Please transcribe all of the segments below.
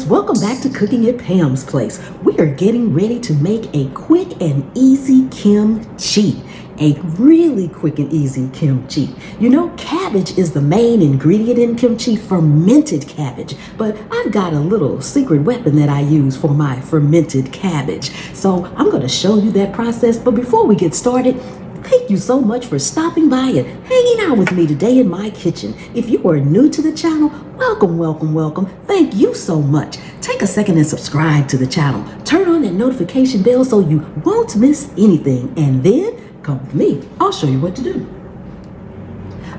welcome back to Cooking at Pam's Place. We are getting ready to make a quick and easy kimchi. A really quick and easy kimchi. You know, cabbage is the main ingredient in kimchi, fermented cabbage. But I've got a little secret weapon that I use for my fermented cabbage. So I'm going to show you that process. But before we get started, thank you so much for stopping by and hanging out with me today in my kitchen. If you are new to the channel, welcome, welcome, welcome. Thank you so much. Take a second and subscribe to the channel. Turn on that notification bell so you won't miss anything. And then come with me. I'll show you what to do.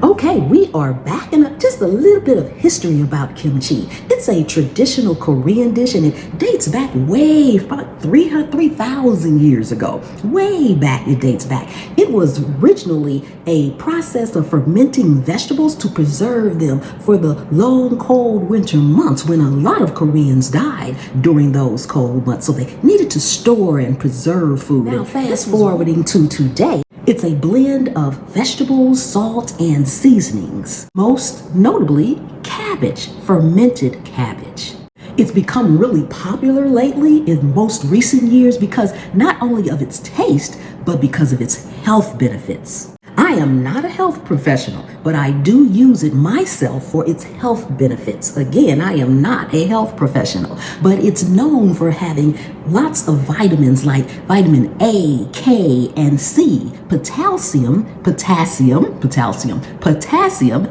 Okay, we are backing up just a little bit of history about kimchi. It's a traditional Korean dish and it dates back way about 3,000 years ago. Way back it dates back. It was originally a process of fermenting vegetables to preserve them for the long cold winter months when a lot of Koreans died during those cold months. So they needed to store and preserve food. Now fast forwarding to today. It's a blend of vegetables, salt, and seasonings. Most notably, cabbage, fermented cabbage. It's become really popular lately in most recent years because not only of its taste, but because of its health benefits. I am not a health professional, but I do use it myself for its health benefits. Again, I am not a health professional, but it's known for having lots of vitamins like vitamin A, K, and C, potassium,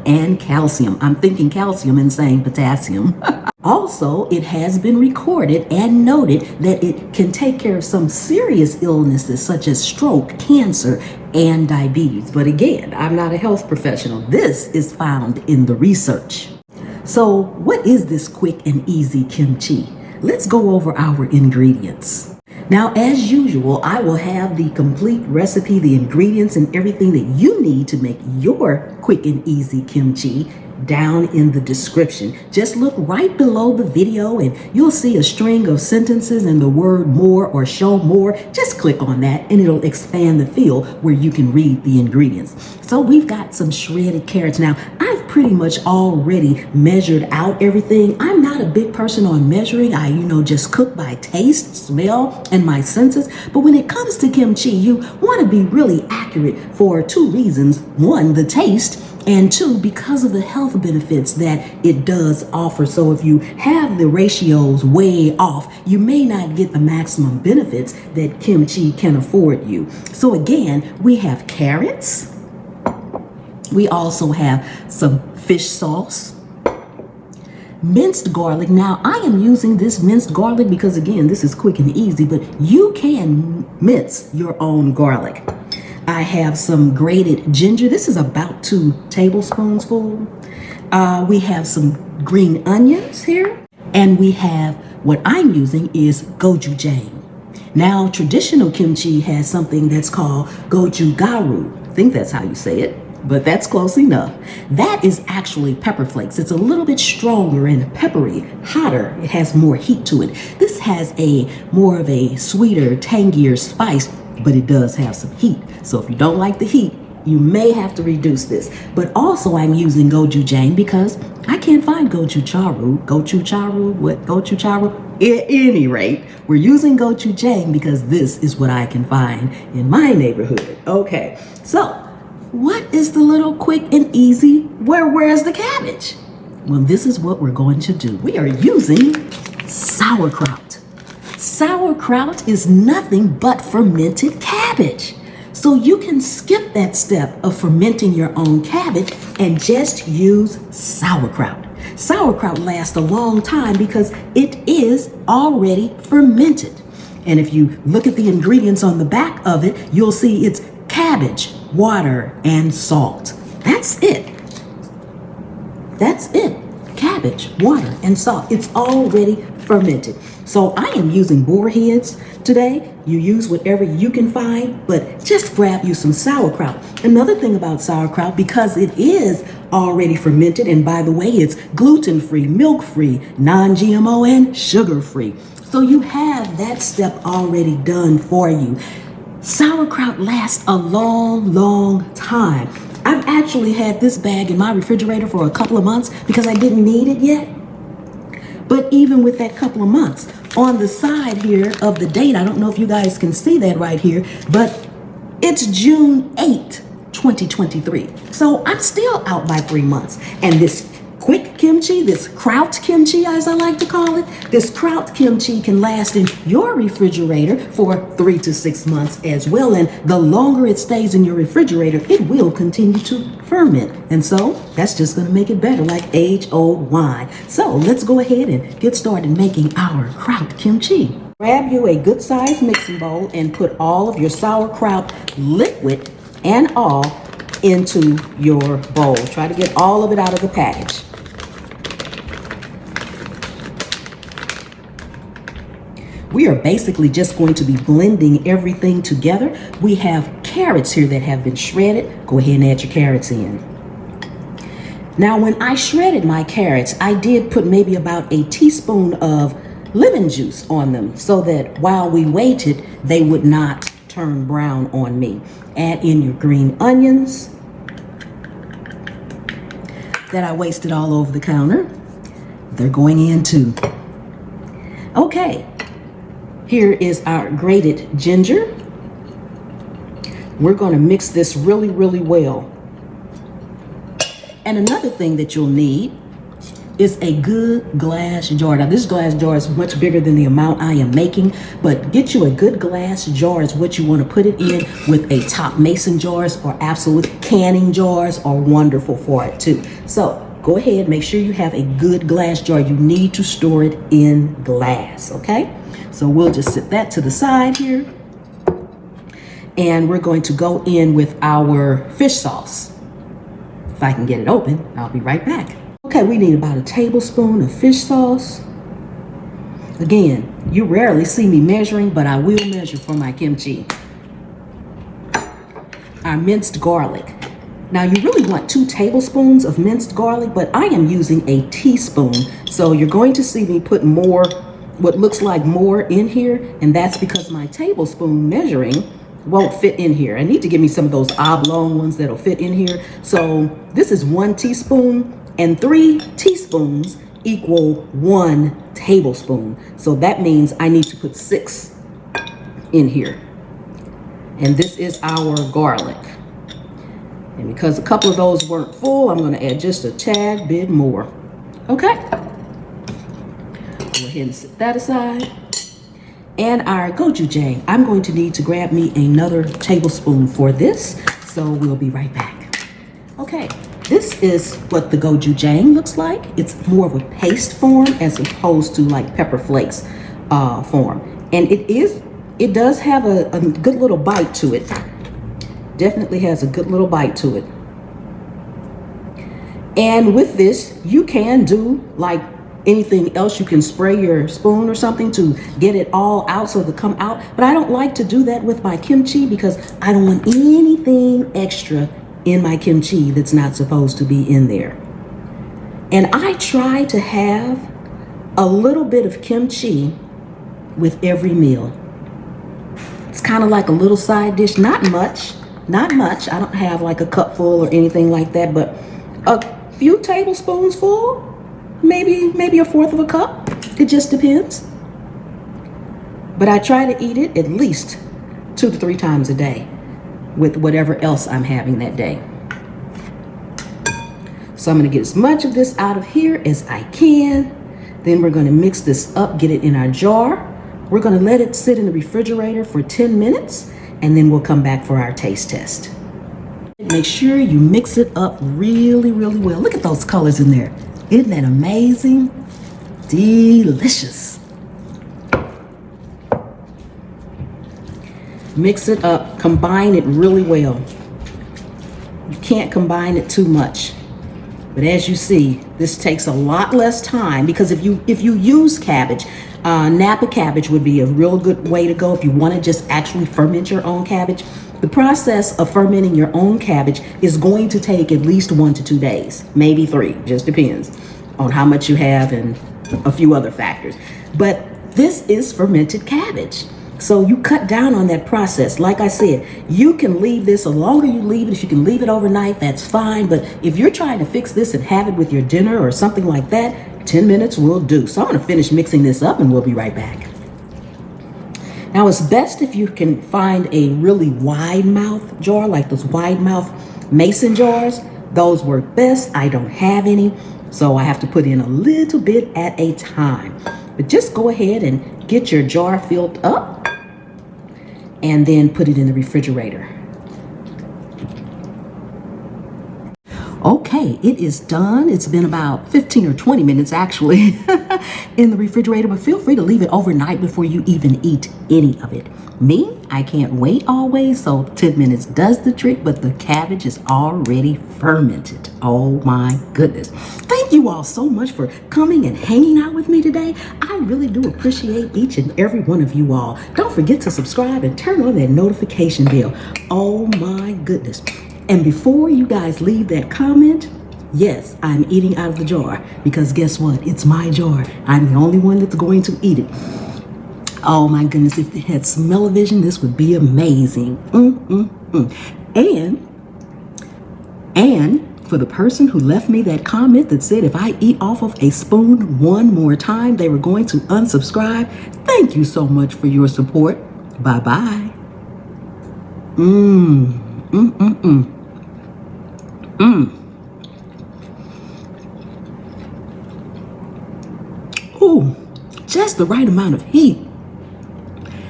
and calcium. I'm thinking calcium and saying potassium. Also, it has been recorded and noted that it can take care of some serious illnesses such as stroke, cancer, and diabetes. But again, I'm not a health professional. This is found in the research. So what is this quick and easy kimchi? Let's go over our ingredients. Now, as usual, I will have the complete recipe, the ingredients, and everything that you need to make your quick and easy kimchi down in the description. Just look right below the video and you'll see a string of sentences and the word more or show more. Just click on that and it'll expand the field where you can read the ingredients. So we've got some shredded carrots. Now, I've pretty much already measured out everything. I'm not a big person on measuring. I, just cook by taste, smell, and my senses. But when it comes to kimchi, you want to be really accurate for two reasons. One, the taste. And two, because of the health benefits that it does offer. So if you have the ratios way off, you may not get the maximum benefits that kimchi can afford you. So again, we have carrots. We also have some fish sauce, minced garlic. Now, I am using this minced garlic because, again, this is quick and easy, but you can mince your own garlic. I have some grated ginger. This is about 2 tablespoons full. We have some green onions here. And we have, what I'm using is gochujang. Now, traditional kimchi has something that's called gochugaru. I think that's how you say it, but that's close enough. That is actually pepper flakes. It's a little bit stronger and peppery, hotter. It has more heat to it. This has more of a sweeter, tangier spice, but it does have some heat. So if you don't like the heat, you may have to reduce this. But also I'm using gochujang because I can't find gochugaru. At any rate, we're using gochujang because this is what I can find in my neighborhood. Okay, so what is the little quick and easy, where's the cabbage? Well, this is what we're going to do. We are using sauerkraut. Sauerkraut is nothing but fermented cabbage. So you can skip that step of fermenting your own cabbage and just use sauerkraut. Sauerkraut lasts a long time because it is already fermented. And if you look at the ingredients on the back of it, you'll see it's cabbage, water, and salt. That's it. That's it. Cabbage, water, and salt. It's already fermented. So I am using boar heads today. You use whatever you can find, but just grab you some sauerkraut. Another thing about sauerkraut, because it is already fermented, and by the way, it's gluten-free, milk-free, non-GMO, and sugar-free. So you have that step already done for you. Sauerkraut lasts a long, long time. I've actually had this bag in my refrigerator for a couple of months because I didn't need it yet. But even with that couple of months, on the side here of the date, I don't know if you guys can see that right here, but it's June 8th, 2023. So I'm still out by 3 months. And this quick kimchi, this kraut kimchi, as I like to call it, this kraut kimchi can last in your refrigerator for 3 to 6 months as well. And the longer it stays in your refrigerator, it will continue to ferment. And so that's just going to make it better, like age-old wine. So let's go ahead and get started making our kraut kimchi. Grab you a good sized mixing bowl and put all of your sauerkraut liquid and all into your bowl. Try to get all of it out of the package. We are basically just going to be blending everything together. We have carrots here that have been shredded. Go ahead and add your carrots in. Now, when I shredded my carrots, I did put maybe about a teaspoon of lemon juice on them so that while we waited, they would not turn brown on me. Add in your green onions that I wasted all over the counter. They're going in too. Okay, here is our grated ginger. We're going to mix this really, really well. And another thing that you'll need is a good glass jar. Now this glass jar is much bigger than the amount I am making, but get you a good glass jar is what you want to put it in. With a top mason jars or absolute canning jars are wonderful for it too. So go ahead, make sure you have a good glass jar. You need to store it in glass, okay? So we'll just set that to the side here. And we're going to go in with our fish sauce. If I can get it open, I'll be right back. Okay, we need about a tablespoon of fish sauce. Again, you rarely see me measuring, but I will measure for my kimchi. Our minced garlic. Now you really want 2 tablespoons of minced garlic, but I am using a teaspoon. So you're going to see me put more, what looks like more in here, and that's because my tablespoon measuring won't fit in here. I need to give me some of those oblong ones that'll fit in here. So this is 1 teaspoon. And 3 teaspoons equal 1 tablespoon. So that means I need to put 6 in here. And this is our garlic. And because a couple of those weren't full, I'm going to add just a tad bit more. Okay. Go ahead and set that aside. And our gochujang, I'm going to need to grab me another tablespoon for this. So we'll be right back. Okay. This is what the gochujang looks like. It's more of a paste form as opposed to like pepper flakes form. And it does have a good little bite to it. Definitely has a good little bite to it. And with this, you can do like anything else. You can spray your spoon or something to get it all out so it'll come out. But I don't like to do that with my kimchi because I don't want anything extra in my kimchi that's not supposed to be in there. And I try to have a little bit of kimchi with every meal. It's kind of like a little side dish, not much. I don't have like a cup full or anything like that, but a few tablespoons full, maybe a 1/4 of a cup. It just depends. But I try to eat it at least 2 to 3 times a day with whatever else I'm having that day. So I'm going to get as much of this out of here as I can. Then we're going to mix this up, get it in our jar. We're going to let it sit in the refrigerator for 10 minutes, and then we'll come back for our taste test. Make sure you mix it up really, really well. Look at those colors in there. Isn't that amazing? Delicious. Mix it up, combine it really well. You can't combine it too much. But as you see, this takes a lot less time because if you use cabbage, Napa cabbage would be a real good way to go if you want to just actually ferment your own cabbage. The process of fermenting your own cabbage is going to take at least 1 to 2 days, maybe 3, just depends on how much you have and a few other factors. But this is fermented cabbage. So you cut down on that process. Like I said, you can leave this, the longer you leave it, if you can leave it overnight, that's fine. But if you're trying to fix this and have it with your dinner or something like that, 10 minutes will do. So I'm gonna finish mixing this up and we'll be right back. Now it's best if you can find a really wide mouth jar, like those wide mouth mason jars. Those work best. I don't have any, so I have to put in a little bit at a time. But just go ahead and get your jar filled up and then put it in the refrigerator. Okay, it is done. It's been about 15 or 20 minutes actually in the refrigerator, but feel free to leave it overnight before you even eat any of it. Me, I can't wait always, so 10 minutes does the trick, but the cabbage is already fermented. Oh my goodness. Thank you all so much for coming and hanging out with me today. I really do appreciate each and every one of you all. Don't forget to subscribe and turn on that notification bell. Oh my goodness. And before you guys leave that comment, yes, I'm eating out of the jar because guess what? It's my jar. I'm the only one that's going to eat it. Oh my goodness, if it had smell-o-vision, this would be amazing. And for the person who left me that comment that said if I eat off of a spoon one more time, they were going to unsubscribe, thank you so much for your support. Bye-bye. Ooh, just the right amount of heat.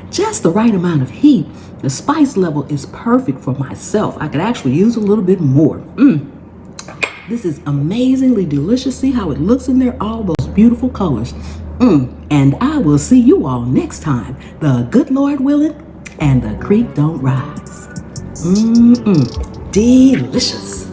Just the right amount of heat. The spice level is perfect for myself. I could actually use a little bit more. This is amazingly delicious. See how it looks in there? All those beautiful colors. And I will see you all next time. The good Lord willing, and the creek don't rise. Delicious.